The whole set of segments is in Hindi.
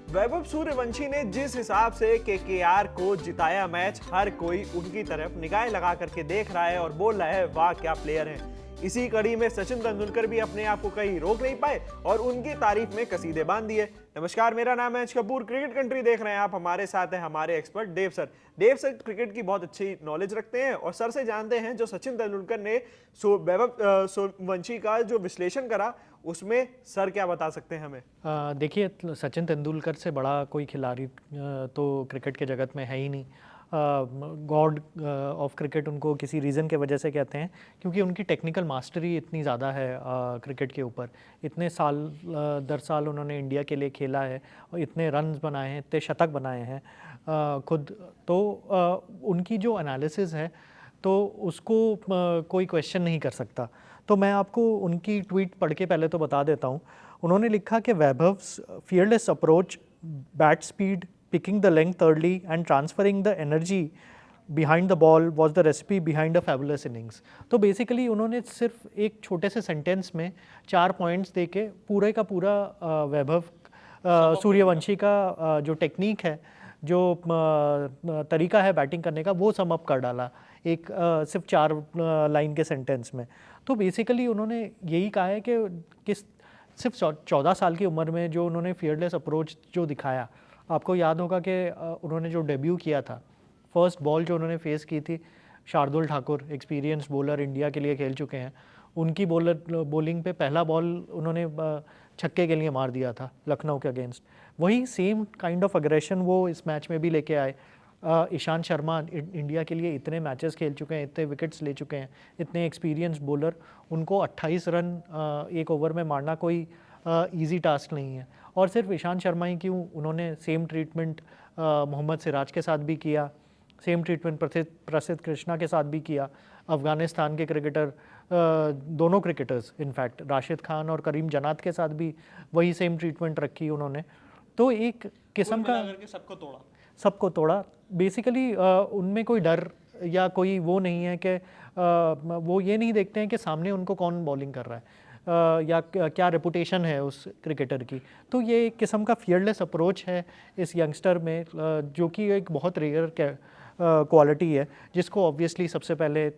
वैभव सूर्यवंशी ने जिस हिसाब से केकेआर को जिताया मैच, हर कोई उनकी तरफ निगाहें लगा करके देख रहा है और बोल रहा है वाह क्या प्लेयर हैं। इसी कड़ी में सचिन तेंदुलकर भी अपने आप को कहीं रोक नहीं पाए और उनकी तारीफ में कसीदे बांध दिए। नमस्कार, मेरा नाम है अंश कपूर, क्रिकेट कंट्री देख रहे हैं आप। हमारे साथ हैं हमारे एक्सपर्ट देव सर। देव सर क्रिकेट की बहुत अच्छी नॉलेज रखते हैं और सर से जानते हैं जो सचिन तेंदुलकर ने वैभव सूर्यवंशी का जो विश्लेषण करा, उसमें सर क्या बता सकते हैं हमें? देखिए, सचिन तेंदुलकर से बड़ा कोई खिलाड़ी तो क्रिकेट के जगत में है ही नहीं। गॉड ऑफ क्रिकेट उनको किसी रीज़न के वजह से कहते हैं, क्योंकि उनकी टेक्निकल मास्टरी इतनी ज़्यादा है क्रिकेट के ऊपर। इतने साल दर साल उन्होंने इंडिया के लिए खेला है और इतने रन्स बनाए हैं, इतने शतक बनाए हैं खुद। तो उनकी जो एनालिसिस है तो उसको कोई क्वेश्चन नहीं कर सकता। तो मैं आपको उनकी ट्वीट पढ़ के पहले तो बता देता हूँ। उन्होंने लिखा कि Vaibhav's fearless approach, bat speed, picking the length early and transferring the energy behind the ball was the recipe behind a fabulous innings. तो बेसिकली उन्होंने सिर्फ एक छोटे से सेंटेंस में 4 पॉइंट्स दे के पूरे का पूरा वैभव सूर्यवंशी का जो टेक्निक है, जो तरीका है बैटिंग करने का, वो सम अप कर डाला एक सिर्फ 4 लाइन के सेंटेंस में। तो बेसिकली उन्होंने यही कहा है कि किस सिर्फ 14 साल की उम्र में जो उन्होंने फियरलेस अप्रोच जो दिखाया। आपको याद होगा कि उन्होंने जो डेब्यू किया था, फर्स्ट बॉल जो उन्होंने फेस की थी, Shardul Thakur experience bowler, India के लिए खेल चुके हैं, उनकी बॉलिंग पे पहला बॉल उन्होंने छक्के के लिए मार दिया था लखनऊ के अगेंस्ट। वही सेम काइंड ऑफ अग्रेशन वो इस मैच में भी लेके आए। ईशांत शर्मा इंडिया के लिए इतने मैचेस खेल चुके हैं, इतने विकेट्स ले चुके हैं, इतने एक्सपीरियंस बॉलर, उनको 28 रन एक ओवर में मारना कोई इजी टास्क नहीं है। और सिर्फ ईशांत शर्मा ही क्यों, उन्होंने सेम ट्रीटमेंट मोहम्मद सिराज के साथ भी किया, सेम ट्रीटमेंट प्रसिद्ध कृष्णा के साथ भी किया। अफ़गानिस्तान के क्रिकेटर, दोनों क्रिकेटर्स इनफैक्ट राशिद खान और करीम जन्नात के साथ भी वही सेम ट्रीटमेंट रखी उन्होंने। तो एक किस्म का सबको तोड़ा बेसिकली। उनमें कोई डर या कोई वो नहीं है कि वो ये नहीं देखते हैं कि सामने उनको कौन बॉलिंग कर रहा है या क्या रेपुटेशन है उस क्रिकेटर की। तो ये एक किस्म का फियरलेस अप्रोच है इस यंगस्टर में, जो कि एक बहुत रेयर क्वालिटी है, जिसको ऑब्वियसली सबसे पहले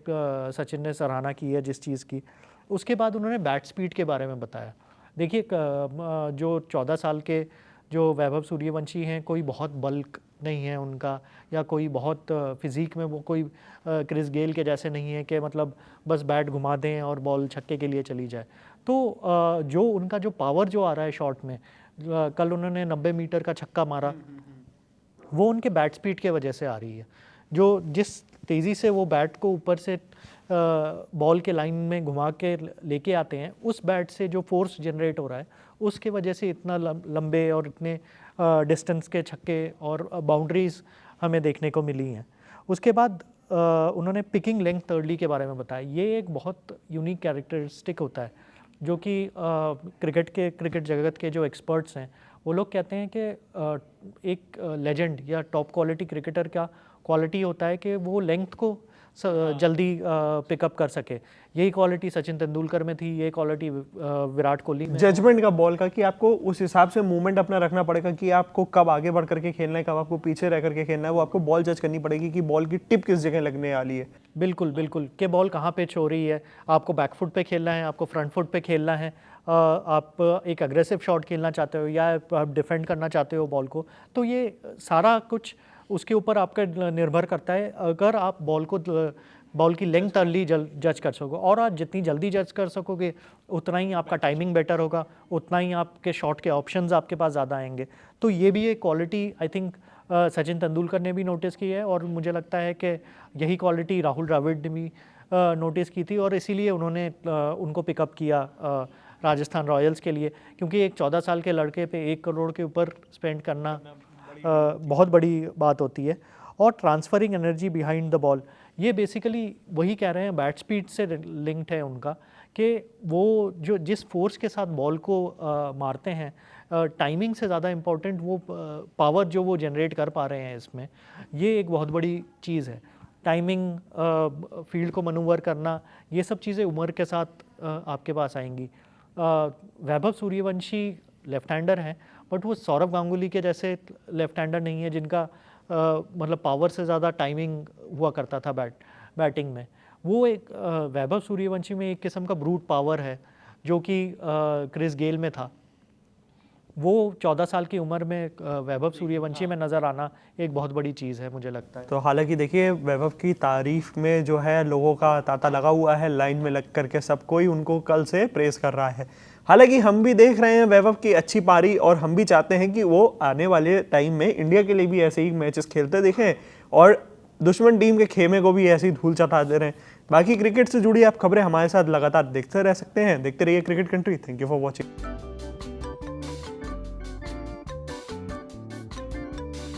सचिन ने सराहना की है जिस चीज़ की। उसके बाद उन्होंने बैट स्पीड के बारे में बताया। देखिए, जो 14 साल के जो वैभव सूर्यवंशी हैं, कोई बहुत बल्क नहीं है उनका, या कोई बहुत फिज़ीक में वो कोई क्रिस गेल के जैसे नहीं है कि मतलब बस बैट घुमा दें और बॉल छक्के के लिए चली जाए। तो जो उनका जो पावर जो आ रहा है शॉट में, कल उन्होंने 90 मीटर का छक्का मारा, वो उनके बैट स्पीड के वजह से आ रही है। जो जिस तेज़ी से वो बैट को ऊपर से बॉल के लाइन में घुमा के लेके आते हैं, उस बैट से जो फोर्स जनरेट हो रहा है, उसके वजह से इतना लंबे और इतने डिस्टेंस के छक्के और बाउंड्रीज हमें देखने को मिली हैं। उसके बाद उन्होंने पिकिंग लेंथ अर्ली के बारे में बताया। ये एक बहुत यूनिक कैरेक्टरिस्टिक होता है, जो कि क्रिकेट जगत के जो एक्सपर्ट्स हैं, वो लोग कहते हैं कि एक लेजेंड या टॉप क्वालिटी क्रिकेटर का क्वालिटी होता है कि वो लेंथ को जल्दी पिकअप कर सके। यही क्वालिटी सचिन तेंदुलकर में थी, ये क्वालिटी विराट कोहली में। जजमेंट का बॉल का, कि आपको उस हिसाब से मूवमेंट अपना रखना पड़ेगा कि आपको कब आगे बढ़ करके खेलना है, कब आपको पीछे रह करके खेलना है। वो आपको बॉल जज करनी पड़ेगी कि बॉल की टिप किस जगह लगने वाली है। बिल्कुल बिल्कुल, कि बॉल कहाँ पिच हो रही है, आपको बैक फुट पे खेलना है, आपको फ्रंट फुट पे खेलना है, आप एक अग्रेसिव शॉट खेलना चाहते हो या आप डिफेंड करना चाहते हो बॉल को। तो ये सारा कुछ उसके ऊपर आपका निर्भर करता है। अगर आप बॉल की लेंथ अर्ली जज कर सकोगे, और आप जितनी जल्दी जज कर सकोगे, उतना ही आपका टाइमिंग बेटर होगा, उतना ही आपके शॉट के ऑप्शंस आपके पास ज़्यादा आएंगे। तो ये भी एक quality I think Sachin Tendulkar ने भी नोटिस की है, और मुझे लगता है कि यही क्वालिटी राहुल द्रविड़ ने भी नोटिस की थी, और इसीलिए उन्होंने उनको पिकअप किया राजस्थान रॉयल्स के लिए। क्योंकि एक 14 साल के लड़के पे 1 करोड़ के ऊपर स्पेंड करना बहुत बड़ी बात होती है। और transferring energy behind the ball, ये बेसिकली वही कह रहे हैं, बैट स्पीड से लिंक्ड है उनका, कि वो जो जिस फोर्स के साथ बॉल को मारते हैं, टाइमिंग से ज़्यादा इम्पोर्टेंट वो पावर जो वो जनरेट कर पा रहे हैं इसमें, ये एक बहुत बड़ी चीज़ है। टाइमिंग, फील्ड को मनूवर करना, ये सब चीज़ें उम्र के साथ आपके पास आएंगी। वैभव सूर्यवंशी लेफ्ट हैंडर हैं, बट वो सौरव गांगुली के जैसे लेफ्ट हैंडर नहीं है जिनका मतलब पावर से ज़्यादा टाइमिंग हुआ करता था बैटिंग में। वो एक वैभव सूर्यवंशी में एक किस्म का ब्रूट पावर है जो कि क्रिस गेल में था। वो 14 साल की उम्र में वैभव सूर्यवंशी में नज़र आना एक बहुत बड़ी चीज़ है मुझे लगता है। तो हालांकि देखिए वैभव की तारीफ में जो है लोगों का तांता लगा हुआ है, लाइन में लग करके सब कोई उनको कल से प्रेस कर रहा है। हालांकि हम भी देख रहे हैं वैभव की अच्छी पारी और हम भी चाहते हैं कि वो आने वाले टाइम में इंडिया के लिए भी ऐसे ही मैचेस खेलते दिखें और दुश्मन टीम के खेमे को भी ऐसे ही धूल चटा दे रहे हैं। बाकी क्रिकेट से जुड़ी आप खबरें हमारे साथ लगातार देखते रह सकते हैं। देखते रहिए cricket country. Thank you for watching.